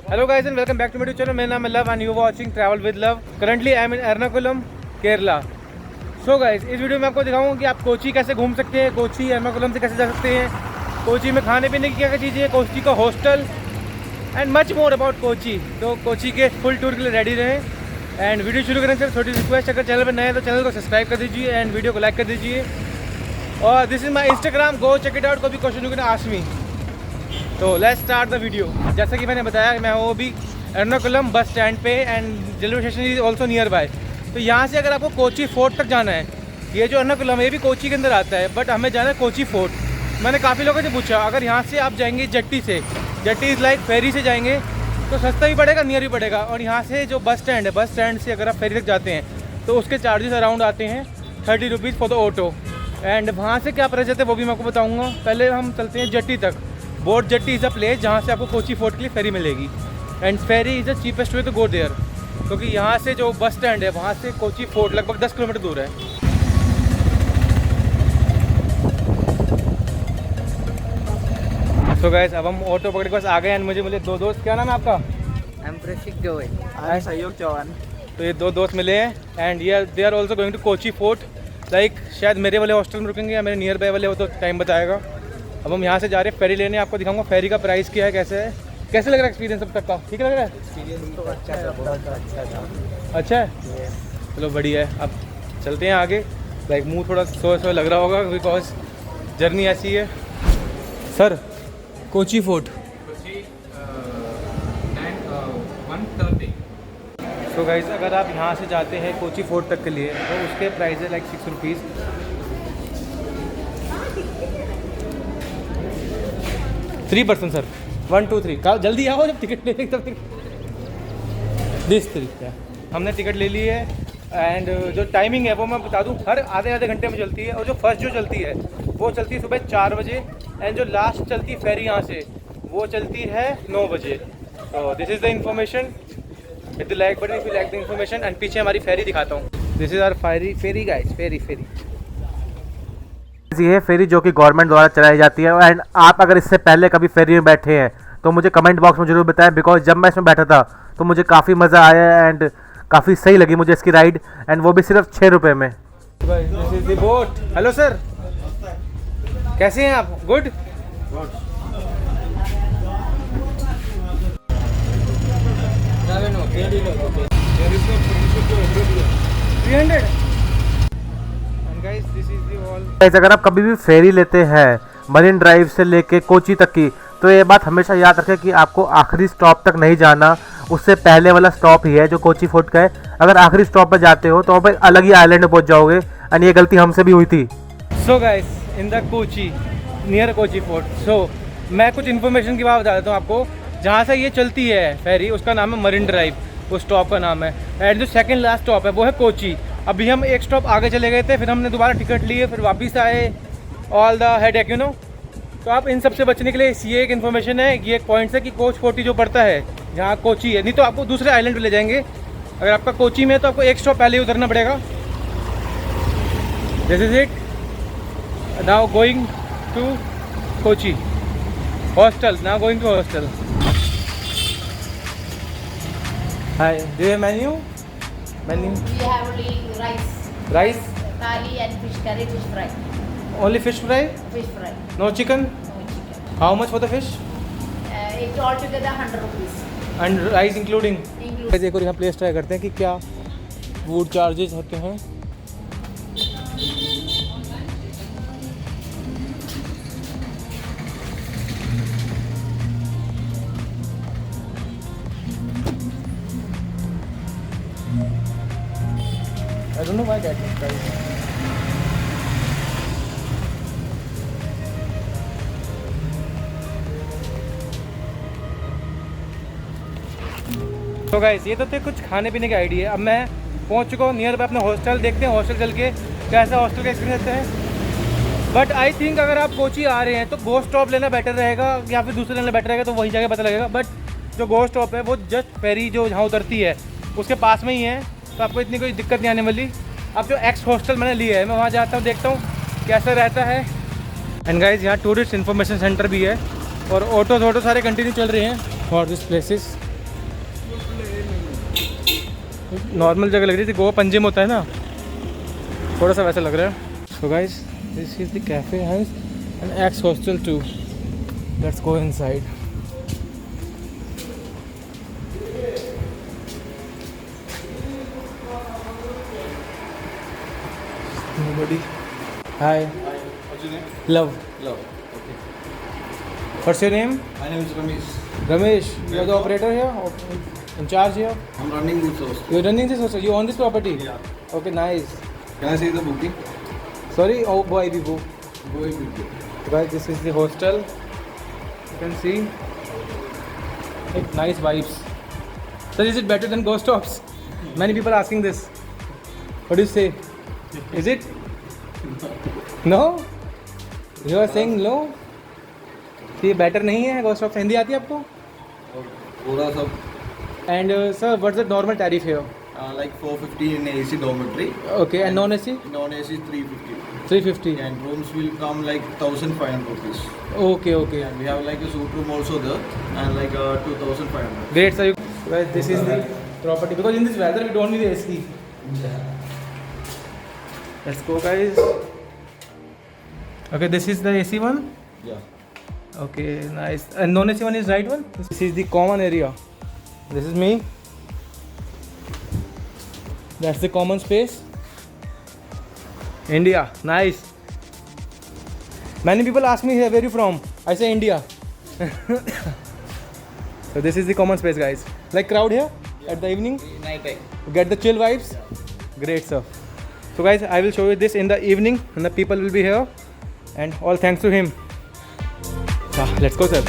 Hello guys and welcome back to my YouTube channel. मेरा नाम है love and you are watching Travel with Love. Currently I am in Ernakulam, Kerala. So guys, इस video में आपको दिखाऊंगा कि आप कोची कैसे घूम सकते हैं, कोची एर्नाकुलम से कैसे जा सकते हैं, कोची में खाने पीने की क्या क्या चीज़ें हैं, कोची का hostel and much more about Kochi. तो कोची के फुल टूर के लिए रेडी रहें एंड वीडियो शुरू करने से छोटी रिक्वेस्ट, अगर चैनल पर नए हैं तो चैनल को सब्सक्राइब कर दीजिए एंड वीडियो को लाइक कर दीजिए. और this is my Instagram, go check it out. कोई भी question you can ask me. तो लेट्स स्टार्ट द वीडियो. जैसा कि मैंने बताया मैं वो भी एर्नाकुलम बस स्टैंड पे and railway station is also near by. तो यहाँ से अगर आपको कोची फोर्ट तक जाना है, ये जो एर्नाकुलम है ये भी कोची के अंदर आता है, बट हमें जाना है कोची फोर्ट. मैंने काफ़ी लोगों से पूछा, अगर यहाँ से आप जाएंगे जट्टी से, जट्टी इज़ लाइक फेरी से जाएंगे तो सस्ता भी पड़ेगा, नियर भी पड़ेगा. और यहाँ से जो बस स्टैंड है, बस स्टैंड से अगर आप फेरी तक जाते हैं तो उसके चार्जेस अराउंड आते हैं 30 rupees for the auto. And वहाँ से क्या प्राइस जाते हैं वो भी मैं आपको बताऊँगा. पहले हम चलते हैं जट्टी तक. Boat jetty is a place जहाँ से आपको कोची फोर्ट के लिए फेरी मिलेगी and ferry is the cheapest way to go there, क्योंकि यहाँ से जो बस स्टैंड है वहाँ से कोची फोर्ट लगभग 10 किलोमीटर दूर है. तो गाइस अब हम ऑटो पकड़ के पास आ गए एंड मुझे मिले दो दोस्त. क्या नाम है आपका? सहयोग चौहान. तो ये दो दोस्त मिले हैं एंड ये they are also going to Kochi Fort. Like शायद मेरे वाले हॉस्टल में रुकेंगे या मेरे नियर बाय वाले, वो तो टाइम बताएगा. अब हम यहाँ से जा रहे हैं फेरी लेने, आपको दिखाऊंगा फेरी का प्राइस क्या है, कैसे है, कैसे लग रहा है एक्सपीरियंस अब तक का. ठीक लग रहा है? एक्सपीरियंस तो अच्छा है, बहुत अच्छा था. अच्छा है, चलो बढ़िया है. अब चलते हैं आगे. लाइक मुंह थोड़ा सो लग रहा होगा बिकॉज जर्नी ऐसी है. Sir Kochi fort so guys, अगर आप यहाँ से जाते हैं कोची फोर्ट तक के लिए तो उसके प्राइस है लाइक 6 रुपीज़. 3 person sir, 1 2 3. जल्दी आओ, जब टिकट ले तब दिस तरीके हमने टिकट ले ली है. एंड जो टाइमिंग है वो मैं बता दूं, हर आधे घंटे में चलती है. और जो फर्स्ट जो चलती है वो चलती है सुबह 4 बजे एंड जो लास्ट चलती है फेरी यहाँ से वो चलती है 9 बजे. तो this is the information. Hit the like button if you like the information. And पीछे हमारी फेरी दिखाता हूँ. This is our ferry guys, ferry ये फेरी जो कि गवर्नमेंट द्वारा चलाई जाती है. एंड आप अगर इससे पहले कभी फेरी में बैठे हैं तो मुझे कमेंट बॉक्स में जरूर बताएं, बिकॉज जब मैं इसमें बैठा था तो मुझे काफ़ी मज़ा आया एंड काफ़ी सही लगी मुझे इसकी राइड, एंड वो भी सिर्फ 6 रुपये में. This is the boat. Hello sir, कैसे हैं आप? गुड. 300. Guys, अगर आप कभी भी फेरी लेते हैं मरीन ड्राइव से लेके कोची तक की, तो ये बात हमेशा याद रखें कि आपको आखिरी स्टॉप तक नहीं जाना, उससे पहले वाला स्टॉप ही है जो कोची फोर्ट का है. अगर आखिरी स्टॉप पर जाते हो तो आप एक अलग ही आइलैंड में पहुंच जाओगे एंड ये गलती हमसे भी हुई थी. So guys, in the Kochi near Kochi fort. So मैं कुछ इन्फॉर्मेशन की बात बता देता हूँ आपको. जहाँ से ये चलती है फेरी उसका नाम है मरीन ड्राइव, वो स्टॉप का नाम है. एंड जो सेकंड लास्ट स्टॉप है वो है कोची. अभी हम एक स्टॉप आगे चले गए थे, फिर हमने दोबारा टिकट लिए, फिर वापस आए. All the headache you know. तो आप इन सब से बचने के लिए ये एक इन्फॉर्मेशन है, ये एक पॉइंट है कि कोच 40 जो पड़ता है जहाँ कोची है, नहीं तो आपको दूसरे आइलैंड पे ले जाएंगे. अगर आपका कोची में है तो आपको एक स्टॉप पहले ही उतरना पड़ेगा. This is it. Now going to Kochi hostel. Now going to hostel. Hi, do you have menu? We have only rice, Rice? thali and fish curry, fish fry. Only fish fry? Fish fry, No chicken? no chicken. How much for the fish? It's altogether 100 rupees. And rice including? Include. एक और यहाँ place try करते हैं कि क्या food charges होते हैं. I don't know why that is price. तो गाइस, ये तो थे कुछ खाने पीने के आइडिया. अब मैं पहुंच चुका हूँ नियर बाय अपने हॉस्टल. देखते हैं हॉस्टल चल के कैसा हॉस्टल का एक्सपीरियंस रहता है. बट आई थिंक अगर आप कोची आ रहे हैं तो गो स्टॉप लेना बेटर रहेगा या फिर दूसरे लेना बेटर रहेगा, तो वही जगह पता लगेगा. बट जो गो स्टॉप है वो जस्ट फेरी जो जहाँ उतरती है उसके पास में ही है, तो आपको इतनी कोई दिक्कत नहीं आने वाली. अब जो एक्स हॉस्टल मैंने लिया है मैं वहाँ जाता हूँ, देखता हूँ कैसा रहता है. एंड गाइज यहाँ टूरिस्ट इन्फॉर्मेशन सेंटर भी है और ऑटो सारे कंटिन्यू चल रहे हैं फॉर दिस प्लेसेस. नॉर्मल जगह लग रही थी, गोवा पंजिम होता है ना, थोड़ा सा वैसा लग रहा है। So guys this is the cafe house and x hostel too. Let's go inside. Nobody. Hi. What's your name? Love. Love. Okay. What's your name? My name is Ramesh. Ramesh. You are the operator here? In charge here? I'm running goods house. You're running this hostel? You own this property? Yeah. Okay, nice. Can I see the booking? Sorry? Oh boy, we go. Go in with you. Guys, this is the hostel. You can see. Like, nice vibes. Sir, is it better than ghost stops? Many people asking this. What do you say? Is it? No? You are saying no? ये better नहीं है ghost stops? Hindi आती है आपको? पूरा सब And sir, what's the normal tariff here? like 450 in AC dormitory. Okay, and non-AC? Non-AC 350. 350. And rooms will come like 1,500 rupees. Okay, okay. And we have like a suite room also there and like 2,500. Great, sir. Guys, this is the property because in this weather we don't need AC. Let's go, guys. Okay, this is the AC one. Yeah. Okay, nice. And non-AC one is right one. This is the common area. This is me. That's the common space. India, nice. Many people ask me, where are you from? I say India. So this is the common space, guys. Like crowd here at the evening. Night time. Get the chill vibes. Great, sir. So guys, I will show you this in the evening when the people will be here, and all thanks to him. Let's go, sir.